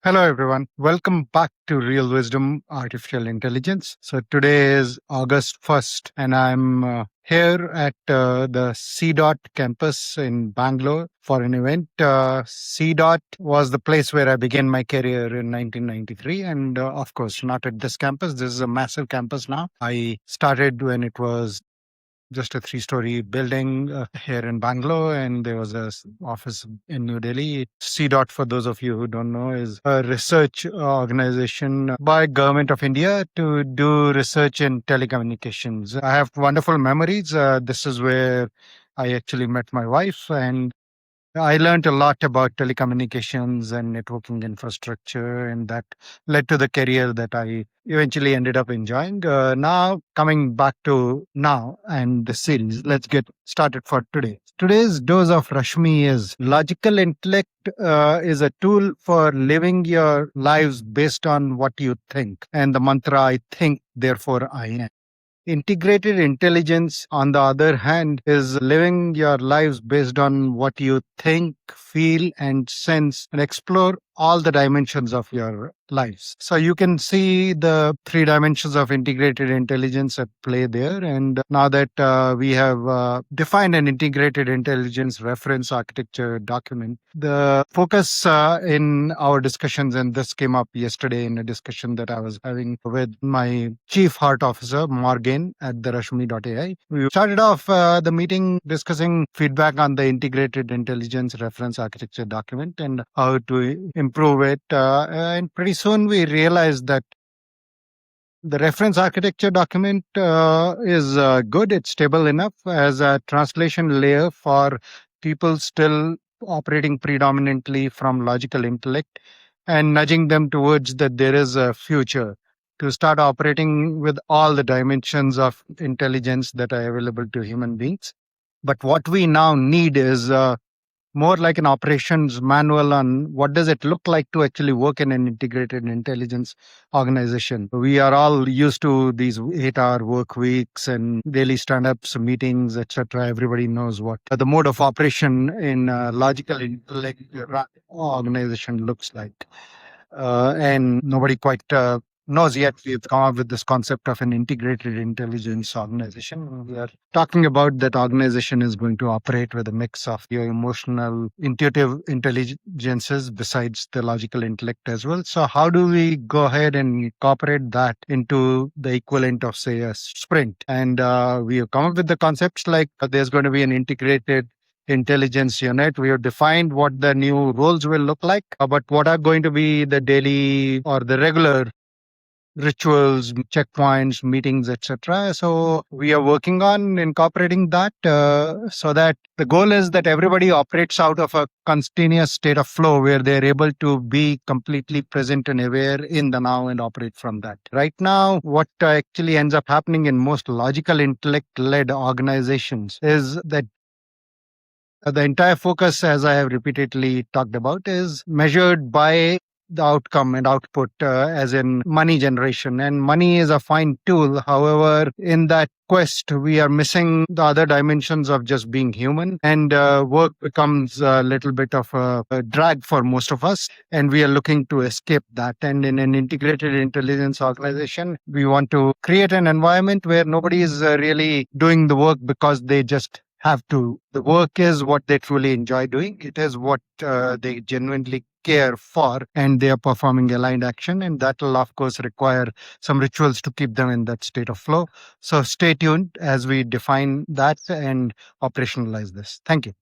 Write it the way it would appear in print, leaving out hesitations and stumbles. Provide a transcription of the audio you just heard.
Hello, everyone. Welcome back to Real Wisdom Artificial Intelligence. So, today is August 1st, and I'm here at the C Dot campus in Bangalore for an event. C Dot was the place where I began my career in 1993. And of course, not at this campus. This is a massive campus now. I started when it was just a three-story building here in Bangalore, and there was a office in New Delhi. C Dot, for those of you who don't know, is a research organization by Government of India to do research in telecommunications. I have wonderful memories. This is where I actually met my wife, and I learned a lot about telecommunications and networking infrastructure, and that led to the career that I eventually ended up enjoying. Now, coming back to now and the series, let's get started for today. Today's dose of Rashmi is logical intellect is a tool for living your lives based on what you think, and the mantra I think, therefore I am. Integrated intelligence, on the other hand, is living your lives based on what you think, feel, and sense, and explore all the dimensions of your lives. So you can see the three dimensions of integrated intelligence at play there. And now that we have defined an integrated intelligence reference architecture document, the focus in our discussions, and this came up yesterday in a discussion that I was having with my chief heart officer, Morgan, at theRASHMI.ai. We started off the meeting discussing feedback on the integrated intelligence reference architecture document and how to improve it. And pretty soon we realized that the reference architecture document is good. It's stable enough as a translation layer for people still operating predominantly from logical intellect and nudging them towards that there is a future to start operating with all the dimensions of intelligence that are available to human beings. But what we now need is more like an operations manual on what does it look like to actually work in an integrated intelligence organization. We are all used to these 8-hour work weeks and daily stand-ups, meetings, etc. Everybody knows what the mode of operation in a logical intellect organization looks like. And nobody quite knows yet. We've come up with this concept of an integrated intelligence organization. We are talking about that organization is going to operate with a mix of your emotional, intuitive intelligences besides the logical intellect as well. So how do we go ahead and incorporate that into the equivalent of, say, a sprint? And we have come up with the concepts like there's going to be an integrated intelligence unit. We have defined what the new roles will look like, but what are going to be the daily or the regular rituals, checkpoints, meetings, etc. So we are working on incorporating that so that the goal is that everybody operates out of a continuous state of flow where they're able to be completely present and aware in the now and operate from that. Right now, what actually ends up happening in most logical intellect-led organizations is that the entire focus, as I have repeatedly talked about, is measured by the outcome and output, as in money generation. And money is a fine tool. However, in that quest, we are missing the other dimensions of just being human, and work becomes a little bit of a drag for most of us. And we are looking to escape that. And in an integrated intelligence organization, we want to create an environment where nobody is really doing the work because they just have to. The work is what they truly enjoy doing. It is what they genuinely care for, and they are performing aligned action. And that will, of course, require some rituals to keep them in that state of flow. So stay tuned as we define that and operationalize this. Thank you.